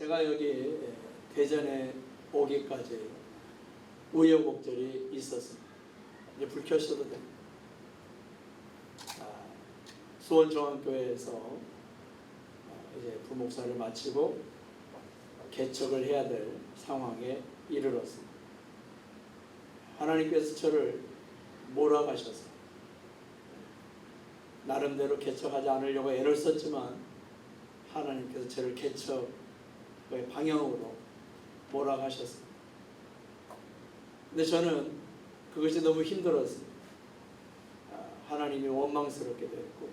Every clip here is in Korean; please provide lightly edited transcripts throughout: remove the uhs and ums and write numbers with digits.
제가 여기 대전에 오기까지 우여곡절이 있었습니다. 이제 불 켜셔도 됩니다. 수원중앙교회에서 이제 부목사를 마치고 개척을 해야 될 상황에 이르렀습니다. 하나님께서 저를 몰아가셔서 나름대로 개척하지 않으려고 애를 썼지만 하나님께서 저를 개척의 방향으로 몰아가셨습니다. 근데 저는 그것이 너무 힘들었습니다. 하나님이 원망스럽게 됐고,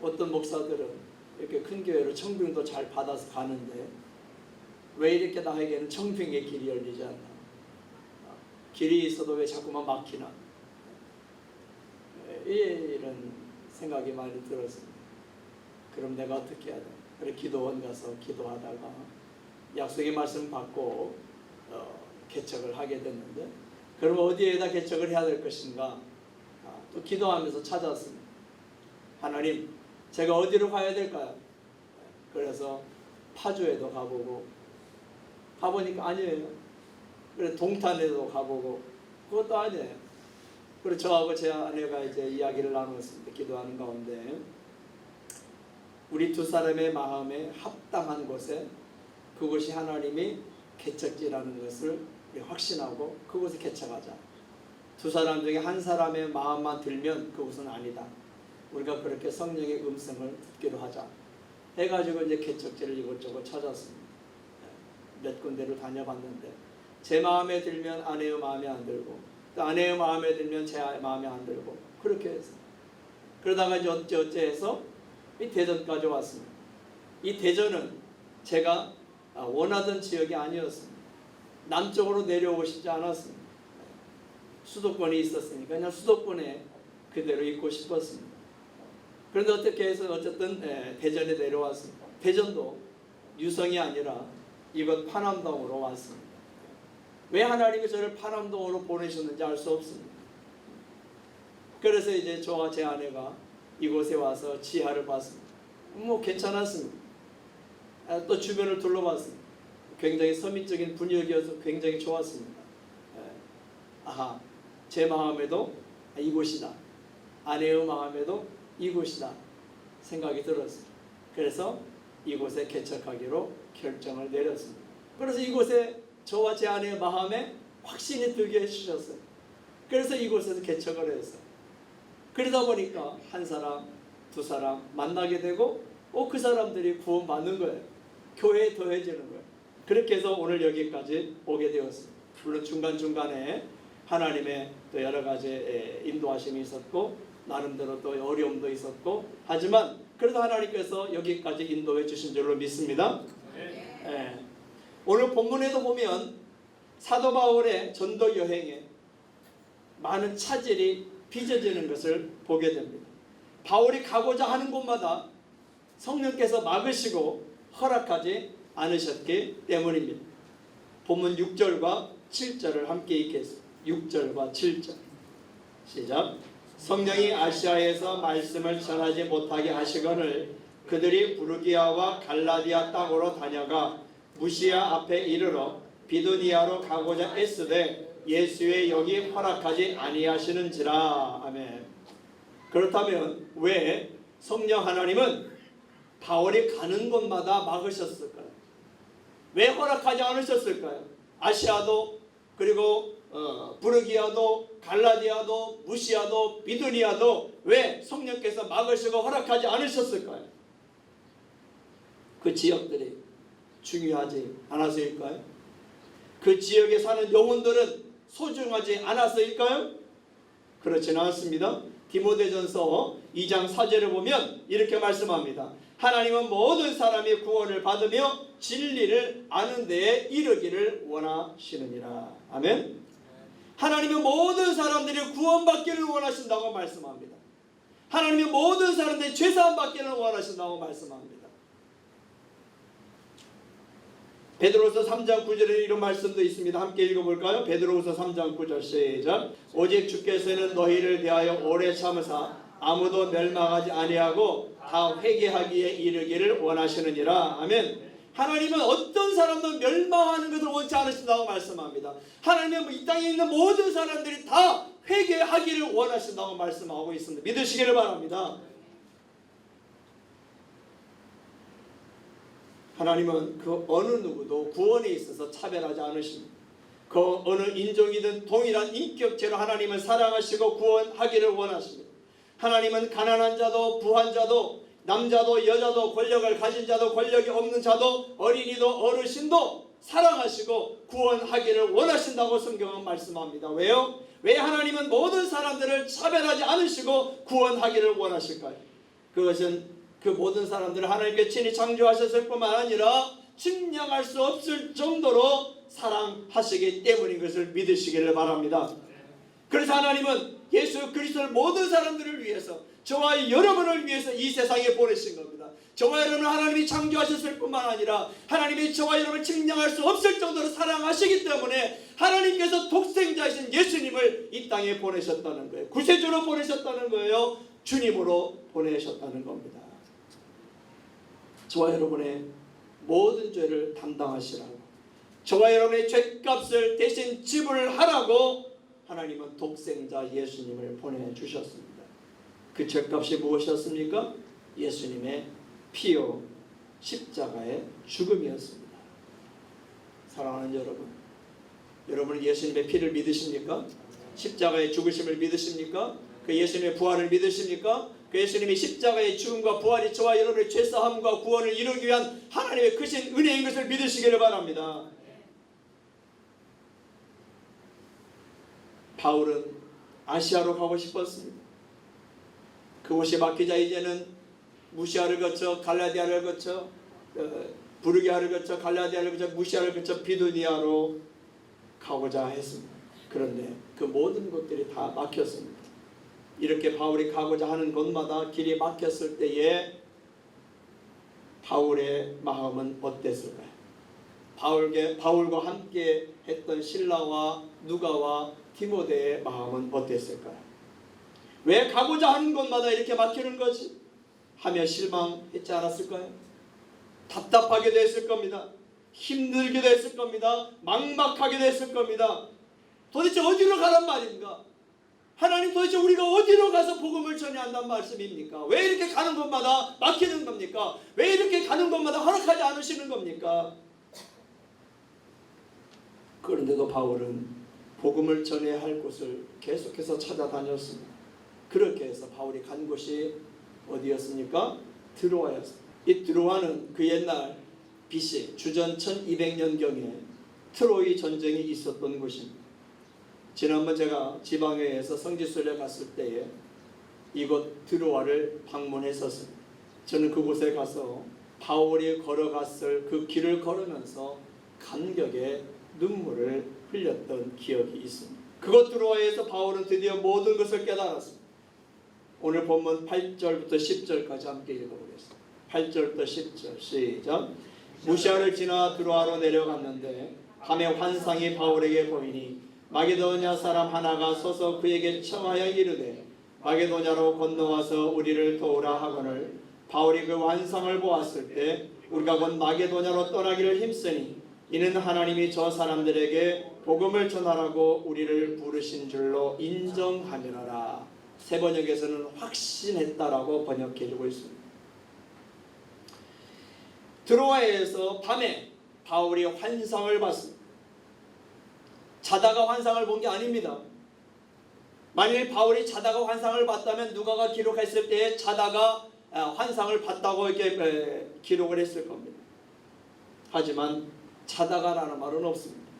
어떤 목사들은 이렇게 큰 교회로 청빙도 잘 받아서 가는데 왜 이렇게 나에게는 청빙의 길이 열리지 않나, 길이 있어도 왜 자꾸만 막히나, 이런 생각이 많이 들었습니다. 그럼 내가 어떻게 해야 돼? 그래 기도원 가서 기도하다가 약속의 말씀 받고 개척을 하게 됐는데, 그럼 어디에다 개척을 해야 될 것인가? 또 기도하면서 찾았습니다. 하나님, 제가 어디로 가야 될까요? 그래서 파주에도 가보니까 아니에요. 그래 동탄에도 가보고 그것도 아니에요. 그리고 저하고 제 아내가 이제 이야기를 나눴습니다. 기도하는 가운데 우리 두 사람의 마음에 합당한 곳에, 그곳이 하나님이 개척지라는 것을 확신하고 그곳에 개척하자. 두 사람 중에 한 사람의 마음만 들면 그곳은 아니다. 우리가 그렇게 성령의 음성을 듣기로 하자 해가지고 이제 개척지를 이곳저곳 찾았습니다. 몇 군데를 다녀봤는데 제 마음에 들면 아내의 마음에 안 들고, 또 아내의 마음에 들면 제 마음에 안 들고, 그렇게 해서 그러다가 이제 어째 해서 이 대전까지 왔습니다. 이 대전은 제가 원하던 지역이 아니었습니다. 남쪽으로 내려오고 싶지 않았습니다. 수도권이 있었으니까 그냥 수도권에 그대로 있고 싶었습니다. 그런데 어떻게 해서 어쨌든 대전에 내려왔습니다. 대전도 유성이 아니라 이곳 파남동으로 왔습니다. 왜 하나님이 저를 파남동으로 보내셨는지 알 수 없습니다. 그래서 이제 저와 제 아내가 이곳에 와서 지하를 봤습니다. 뭐 괜찮았습니다. 또 주변을 둘러봤습니다. 굉장히 서민적인 분위기여서 굉장히 좋았습니다. 아하, 제 마음에도 이곳이다, 아내의 마음에도 이곳이다 생각이 들었습니다. 그래서 이곳에 개척하기로 결정을 내렸습니다. 그래서 이곳에 저와 제 아내의 마음에 확신이 들게 해주셨어요. 그래서 이곳에서 개척을 했어요. 그러다 보니까 한 사람, 두 사람 만나게 되고 그 사람들이 구원받는 거예요. 교회에 더해지는 거예요. 그렇게 해서 오늘 여기까지 오게 되었습니다. 물론 중간중간에 하나님의 또 여러 가지 인도하심이 있었고 나름대로 또 어려움도 있었고, 하지만 그래도 하나님께서 여기까지 인도해 주신 줄로 믿습니다. 네. 오늘 본문에도 보면 사도 바울의 전도 여행에 많은 차질이 빚어지는 것을 보게 됩니다. 바울이 가고자 하는 곳마다 성령께서 막으시고 허락하지 않으셨기 때문입니다. 본문 6절과 7절을 함께 읽겠습니다. 6절과 7절 시작. 성령이 아시아에서 말씀을 전하지 못하게 하시거늘 그들이 부르기아와 갈라디아 땅으로 다녀가 무시아 앞에 이르러 비두니아로 가고자 애쓰되 예수의 영이 허락하지 아니하시는지라. 아멘. 그렇다면 왜 성령 하나님은 바울이 가는 곳마다 막으셨을까요? 왜 허락하지 않으셨을까요? 아시아도, 그리고 부르기아도, 갈라디아도, 무시아도, 비두니아도 왜 성령께서 막으시고 허락하지 않으셨을까요? 그 지역들이 중요하지 않아서일까요? 그 지역에 사는 영혼들은 소중하지 않아서일까요? 그렇지는 않습니다. 디모데전서 2장 4절을 보면 이렇게 말씀합니다. 하나님은 모든 사람이 구원을 받으며 진리를 아는 데에 이르기를 원하시느니라. 아멘. 하나님은 모든 사람들이 구원받기를 원하신다고 말씀합니다. 하나님은 모든 사람들이 죄사함 받기를 원하신다고 말씀합니다. 베드로서 3장 9절에 이런 말씀도 있습니다. 함께 읽어볼까요? 베드로서 3장 9절 시작. 오직 주께서는 너희를 대하여 오래 참으사 아무도 멸망하지 아니하고 다 회개하기에 이르기를 원하시느니라. 아멘. 하나님은 어떤 사람도 멸망하는 것을 원치 않으신다고 말씀합니다. 하나님은 이 땅에 있는 모든 사람들이 다 회개하기를 원하신다고 말씀하고 있습니다. 믿으시기를 바랍니다. 하나님은 그 어느 누구도 구원에 있어서 차별하지 않으십니다. 그 어느 인종이든 동일한 인격체로 하나님을 사랑하시고 구원하기를 원하십니다. 하나님은 가난한 자도 부한 자도 남자도 여자도 권력을 가진 자도 권력이 없는 자도 어린이도 어르신도 사랑하시고 구원하기를 원하신다고 성경은 말씀합니다. 왜요? 왜 하나님은 모든 사람들을 차별하지 않으시고 구원하기를 원하실까요? 그것은 그 모든 사람들을 하나님께 친히 창조하셨을 뿐만 아니라 측량할 수 없을 정도로 사랑하시기 때문인 것을 믿으시기를 바랍니다. 그래서 하나님은 예수 그리스도를 모든 사람들을 위해서, 저와 여러분을 위해서 이 세상에 보내신 겁니다. 저와 여러분을 하나님이 창조하셨을 뿐만 아니라 하나님이 저와 여러분을 측량할 수 없을 정도로 사랑하시기 때문에 하나님께서 독생자이신 예수님을 이 땅에 보내셨다는 거예요. 구세주로 보내셨다는 거예요. 주님으로 보내셨다는 겁니다. 저와 여러분의 모든 죄를 담당하시라고, 저와 여러분의 죄값을 대신 지불하라고 하나님은 독생자 예수님을 보내주셨습니다. 그 죄값이 무엇이었습니까? 예수님의 피요 십자가의 죽음이었습니다. 사랑하는 여러분, 여러분은 예수님의 피를 믿으십니까? 십자가의 죽으심을 믿으십니까? 그 예수님의 부활을 믿으십니까? 그 예수님의 십자가의 죽음과 부활이 저와 여러분의 죄사함과 구원을 이루기 위한 하나님의 크신 은혜인 것을 믿으시기를 바랍니다. 바울은 아시아로 가고 싶었습니다. 그곳이 막히자 이제는 무시아를 거쳐 갈라디아를 거쳐 부르기아를 거쳐 갈라디아를 거쳐 무시아를 거쳐 비두니아로 가고자 했습니다. 그런데 그 모든 곳들이 다 막혔습니다. 이렇게 바울이 가고자 하는 곳마다 길이 막혔을 때에 바울의 마음은 어땠을까요? 바울과 함께 했던 실라와 누가와 디모데의 마음은 어땠을까요? 왜 가고자 하는 곳마다 이렇게 막히는 거지? 하며 실망했지 않았을까요? 답답하게 됐을 겁니다. 힘들게 됐을 겁니다. 막막하게 됐을 겁니다. 도대체 어디로 가란 말입니까? 하나님, 도대체 우리가 어디로 가서 복음을 전해야 한다는 말씀입니까? 왜 이렇게 가는 곳마다 막히는 겁니까? 왜 이렇게 가는 곳마다 허락하지 않으시는 겁니까? 그런데도 바울은 복음을 전해야 할 곳을 계속해서 찾아다녔습니다. 그렇게 해서 바울이 간 곳이 어디였습니까? 드로아였습니다. 이 드로아는 그 옛날 BC 주전 1200년경에 트로이 전쟁이 있었던 곳입니다. 지난번 제가 지방회에서 성지순례 갔을 때에 이곳 드로아를 방문했었습니다. 저는 그곳에 가서 바울이 걸어갔을 그 길을 걸으면서 감격의 눈물을 흘렸던 기억이 있습니다. 그곳 드로아에서 바울은 드디어 모든 것을 깨달았습니다. 오늘 본문 8절부터 10절까지 함께 읽어보겠습니다. 8절부터 10절 시작. 무시아를 지나 드로아로 내려갔는데 밤에 환상이 바울에게 보이니 마게도냐 사람 하나가 서서 그에게 청하여 이르되 마게도냐로 건너와서 우리를 도우라 하거늘 바울이 그 환상을 보았을 때 우리가 곧 마게도냐로 떠나기를 힘쓰니 이는 하나님이 저 사람들에게 복음을 전하라고 우리를 부르신 줄로 인정하느라. 세 번역에서는 확신했다라고 번역해주고 있습니다. 드로아에서 밤에 바울이 환상을 봤습니다. 자다가 환상을 본 게 아닙니다. 만일 바울이 자다가 환상을 봤다면 누가가 기록했을 때에 자다가 환상을 봤다고 이렇게 기록을 했을 겁니다. 하지만 자다가라는 말은 없습니다.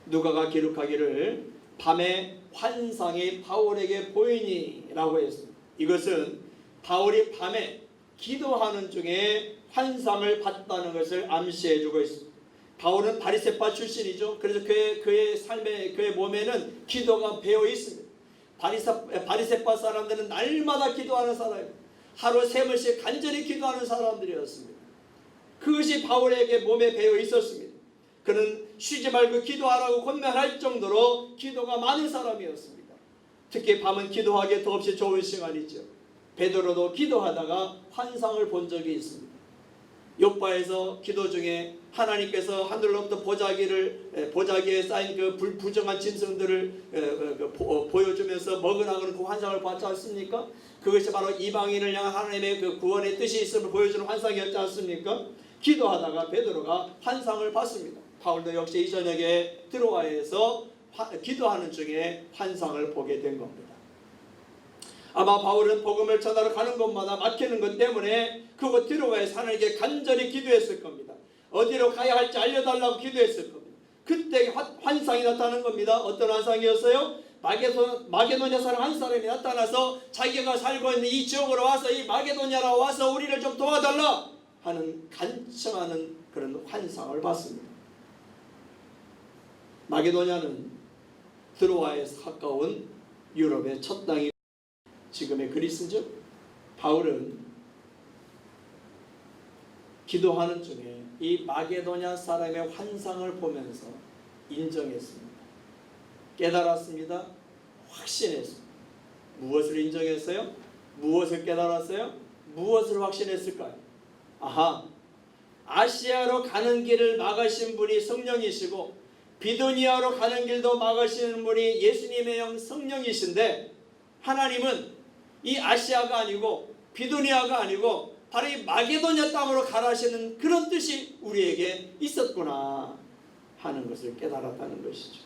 누가가 기록하기를 밤에 환상이 바울에게 보이니 라고 했습니다. 이것은 바울이 밤에 기도하는 중에 환상을 봤다는 것을 암시해주고 있습니다. 바울은 바리새파 출신이죠. 그래서 그의 삶에, 그의 몸에는 기도가 배어 있습니다. 바리새파 사람들은 날마다 기도하는 사람입니다. 하루 3번씩 간절히 기도하는 사람들이었습니다. 그것이 바울에게 몸에 배어 있었습니다. 그는 쉬지 말고 기도하라고 권면할 정도로 기도가 많은 사람이었습니다. 특히 밤은 기도하기에 더없이 좋은 시간이죠. 베드로도 기도하다가 환상을 본 적이 있습니다. 욥바에서 기도 중에 하나님께서 하늘로부터 보자기에 쌓인 그 부정한 짐승들을 보여주면서 먹으라고는 그 환상을 봤지 않습니까? 그것이 바로 이방인을 향한 하나님의 그 구원의 뜻이 있음을 보여주는 환상이었지 않습니까? 기도하다가 베드로가 환상을 봤습니다. 바울도 역시 이 저녁에 드로아에서 기도하는 중에 환상을 보게 된 겁니다. 아마 바울은 복음을 전하러 가는 곳마다 막히는 것 때문에 그곳 드로아에서 하나님께 간절히 기도했을 겁니다. 어디로 가야 할지 알려달라고 기도했을 겁니다. 그때 환상이 나타나는 겁니다. 어떤 환상이었어요? 마게도냐 사람 한 사람이 나타나서 자기가 살고 있는 이 지역으로 와서 이 마게도냐로 와서 우리를 좀 도와달라 하는 간청하는 그런 환상을 봤습니다. 마게도냐는 드로아에서 가까운 유럽의 첫 땅이 지금의 그리스죠. 바울은 기도하는 중에 이 마게도냐 사람의 환상을 보면서 인정했습니다. 깨달았습니다. 확신했습니다. 무엇을 인정했어요? 무엇을 깨달았어요? 무엇을 확신했을까요? 아시아로 가는 길을 막으신 분이 성령이시고 비두니아로 가는 길도 막으시는 분이 예수님의 영 성령이신데, 하나님은 이 아시아가 아니고 비두니아가 아니고 바로 이 마게도냐 땅으로 가라시는 그런 뜻이 우리에게 있었구나 하는 것을 깨달았다는 것이죠.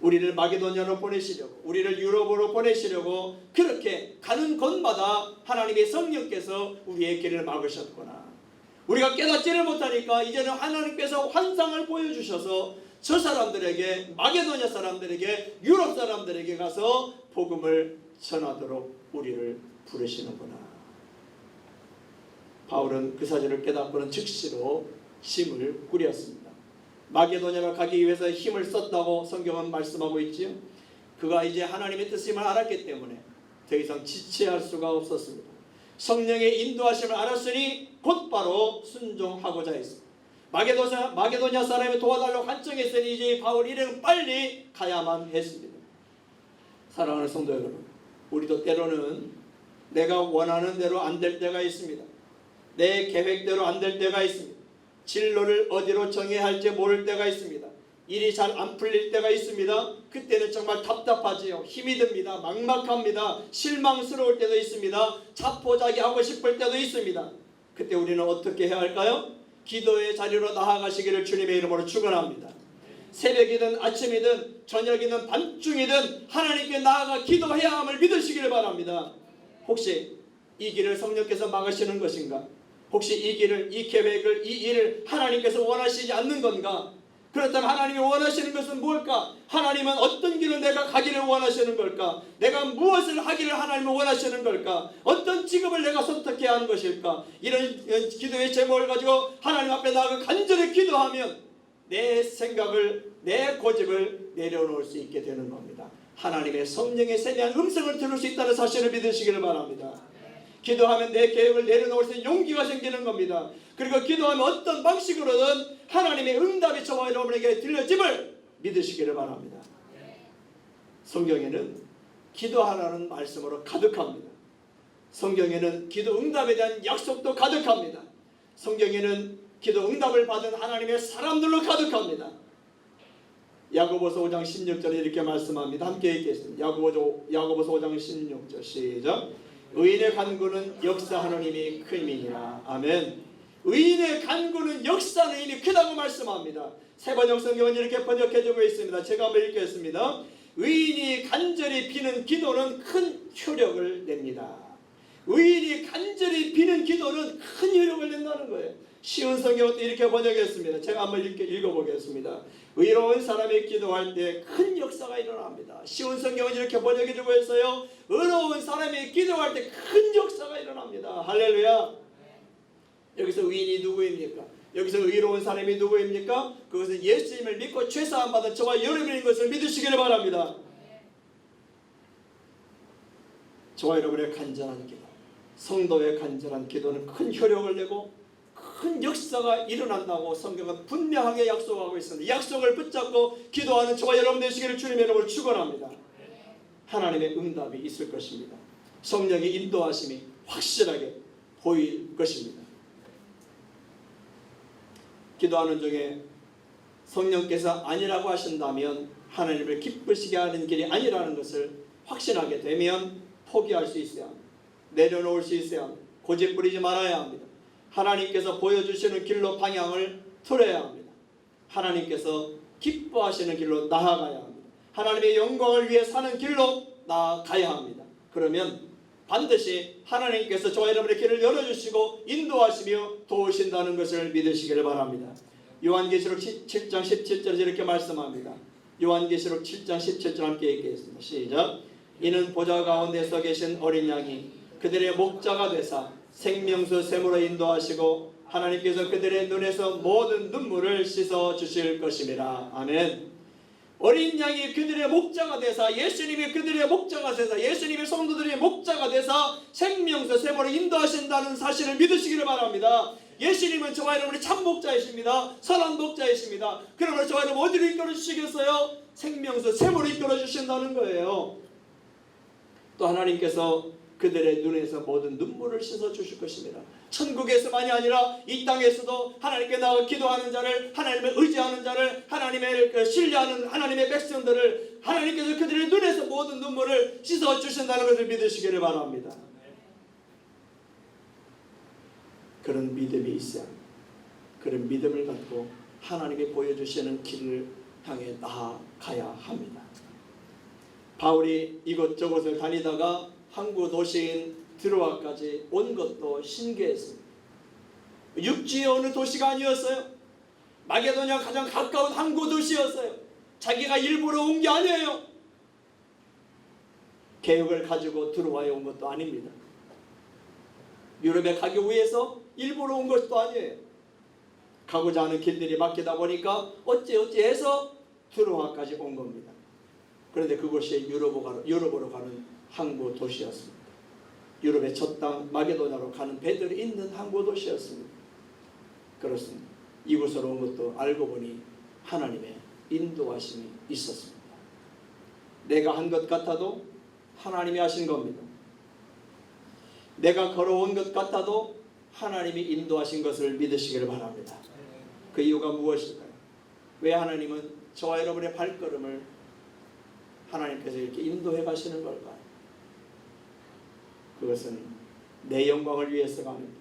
우리를 마게도냐로 보내시려고, 우리를 유럽으로 보내시려고 그렇게 가는 곳마다 하나님의 성령께서 우리의 길을 막으셨구나. 우리가 깨닫지를 못하니까 이제는 하나님께서 환상을 보여주셔서 저 사람들에게, 마게도냐 사람들에게, 유럽 사람들에게 가서 복음을 전하도록 우리를 부르시는구나. 바울은 그 사실을 깨닫고는 즉시로 힘을 꾸렸습니다. 마게도냐로 가기 위해서 힘을 썼다고 성경은 말씀하고 있지요. 그가 이제 하나님의 뜻임을 알았기 때문에 더 이상 지체할 수가 없었습니다. 성령의 인도하심을 알았으니 곧바로 순종하고자 했습니다. 마게도냐 사람이 도와달라고 간청했으니 이제 바울 일행 빨리 가야만 했습니다. 사랑하는 성도 여러분, 우리도 때로는 내가 원하는 대로 안 될 때가 있습니다. 내 계획대로 안 될 때가 있습니다. 진로를 어디로 정해야 할지 모를 때가 있습니다. 일이 잘 안 풀릴 때가 있습니다. 그때는 정말 답답하지요. 힘이 듭니다. 막막합니다. 실망스러울 때도 있습니다. 자포자기하고 싶을 때도 있습니다. 그때 우리는 어떻게 해야 할까요? 기도의 자리로 나아가시기를 주님의 이름으로 축원합니다. 새벽이든 아침이든 저녁이든 밤중이든 하나님께 나아가 기도해야 함을 믿으시기를 바랍니다. 혹시 이 길을 성령께서 막으시는 것인가? 혹시 이 길을, 이 계획을, 이 일을 하나님께서 원하시지 않는 건가? 그렇다면 하나님이 원하시는 것은 무엇일까? 하나님은 어떤 길을 내가 가기를 원하시는 걸까? 내가 무엇을 하기를 하나님은 원하시는 걸까? 어떤 직업을 내가 선택해야 하는 것일까? 이런 기도의 제목을 가지고 하나님 앞에 나아가 간절히 기도하면 내 생각을, 내 고집을 내려놓을 수 있게 되는 겁니다. 하나님의 성령의 세미한 음성을 들을 수 있다는 사실을 믿으시기를 바랍니다. 기도하면 내 계획을 내려놓을 수 있는 용기가 생기는 겁니다. 그리고 기도하면 어떤 방식으로든 하나님의 응답이 저와 여러분에게 들려짐을 믿으시기를 바랍니다. 성경에는 기도하라는 말씀으로 가득합니다. 성경에는 기도 응답에 대한 약속도 가득합니다. 성경에는 기도 응답을 받은 하나님의 사람들로 가득합니다. 야고보서 5장 16절에 이렇게 말씀합니다. 함께 읽겠습니다. 야고보서 5장 16절 시작. 의인의 간구는 역사하는 힘이 큰 힘이니라. 아멘. 의인의 간구는 역사하는 힘이 크다고 말씀합니다. 세번역 성경은 이렇게 번역해주고 있습니다. 제가 한번 읽겠습니다. 의인이 간절히 비는 기도는 큰 효력을 냅니다. 의인이 간절히 비는 기도는 큰 효력을 낸다는 거예요. 쉬운 성경은 이렇게 번역했습니다. 제가 한번 읽어보겠습니다. 의로운 사람이 기도할 때 큰 역사가 일어납니다. 쉬운 성경은 이렇게 번역해주고 있어요. 의로운 사람이 기도할 때 큰 역사가 일어납니다. 할렐루야. 여기서 의인이 누구입니까? 여기서 의로운 사람이 누구입니까? 그것은 예수님을 믿고 죄사함 받은 저와 여러분인 것을 믿으시기를 바랍니다. 저와 여러분의 간절한 기도, 성도의 간절한 기도는 큰 효력을 내고 큰 역사가 일어난다고 성경은 분명하게 약속하고 있습니다. 약속을 붙잡고 기도하는 저와 여러분 되시기를 주님의 이름으로 축원합니다. 하나님의 응답이 있을 것입니다. 성령의 인도하심이 확실하게 보일 것입니다. 기도하는 중에 성령께서 아니라고 하신다면 하나님을 기쁘시게 하는 길이 아니라는 것을 확신하게 되면 포기할 수 있어야 합니다. 내려놓을 수 있어야 합니다. 고집 부리지 말아야 합니다. 하나님께서 보여주시는 길로 방향을 틀어야 합니다. 하나님께서 기뻐하시는 길로 나아가야 합니다. 하나님의 영광을 위해 사는 길로 나아가야 합니다. 그러면 반드시 하나님께서 저와 여러분의 길을 열어주시고 인도하시며 도우신다는 것을 믿으시기를 바랍니다. 요한계시록 7장 17절에 이렇게 말씀합니다. 요한계시록 7장 17절 함께 읽겠습니다. 시작. 이는 보좌 가운데 서 계신 어린 양이 그들의 목자가 되사 생명수 샘으로 인도하시고 하나님께서 그들의 눈에서 모든 눈물을 씻어 주실 것임이라. 아멘. 어린 양이 그들의 목자가 되사, 예수님이 그들의 목자가 되사, 예수님의 성도들의 목자가 되사 생명수 샘으로 인도하신다는 사실을 믿으시기를 바랍니다. 예수님은 저와 여러분의 참 목자이십니다. 선한 목자이십니다. 그러므로 저와 여러분 어디로 이끌어 주시겠어요? 생명수 샘으로 이끌어 주신다는 거예요. 또 하나님께서 그들의 눈에서 모든 눈물을 씻어 주실 것입니다. 천국에서만이 아니라 이 땅에서도 하나님께 나가 기도하는 자를, 하나님을 의지하는 자를, 하나님을 신뢰하는 하나님의 백성들을 하나님께서 그들의 눈에서 모든 눈물을 씻어 주신다는 것을 믿으시기를 바랍니다. 그런 믿음이 있어야 합니다. 그런 믿음을 갖고 하나님이 보여주시는 길을 향해 나아가야 합니다. 바울이 이곳저곳을 다니다가 항구 도시인 드로아까지 온 것도 신기했습니다. 육지의 어느 도시가 아니었어요. 마게도냐 가장 가까운 항구 도시였어요. 자기가 일부러 온 게 아니에요. 계획을 가지고 드로아에 온 것도 아닙니다. 유럽에 가기 위해서 일부러 온 것도 아니에요. 가고자 하는 길들이 막히다 보니까 어찌해서 드로아까지 온 겁니다. 그런데 그곳이 유럽으로 가는 항구 도시였습니다. 유럽의 첫 땅 마게도냐로 가는 배들이 있는 항구 도시였습니다. 그렇습니다. 이곳으로 온 것도 알고 보니 하나님의 인도하심이 있었습니다. 내가 한 것 같아도 하나님이 하신 겁니다. 내가 걸어온 것 같아도 하나님이 인도하신 것을 믿으시기를 바랍니다. 그 이유가 무엇일까요? 왜 하나님은 저와 여러분의 발걸음을 하나님께서 이렇게 인도해 가시는 걸까요? 그것은 내 영광을 위해서가 아닙니다.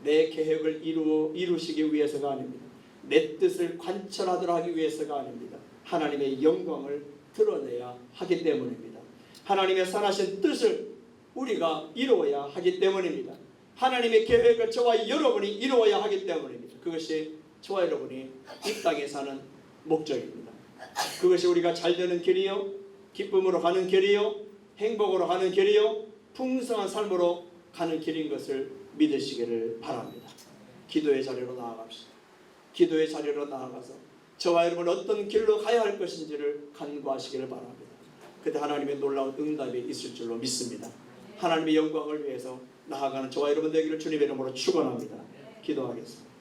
내 계획을 이루시기 위해서가 아닙니다. 내 뜻을 관철하도록 하기 위해서가 아닙니다. 하나님의 영광을 드러내야 하기 때문입니다. 하나님의 선하신 뜻을 우리가 이루어야 하기 때문입니다. 하나님의 계획을 저와 여러분이 이루어야 하기 때문입니다. 그것이 저와 여러분이 이 땅에 사는 목적입니다. 그것이 우리가 잘 되는 길이요, 기쁨으로 가는 길이요, 행복으로 가는 길이요, 풍성한 삶으로 가는 길인 것을 믿으시기를 바랍니다. 기도의 자리로 나아갑시다. 기도의 자리로 나아가서 저와 여러분 어떤 길로 가야 할 것인지를 간구하시기를 바랍니다. 그때 하나님의 놀라운 응답이 있을 줄로 믿습니다. 하나님의 영광을 위해서 나아가는 저와 여러분 되기를 주님의 이름으로 축원합니다. 기도하겠습니다.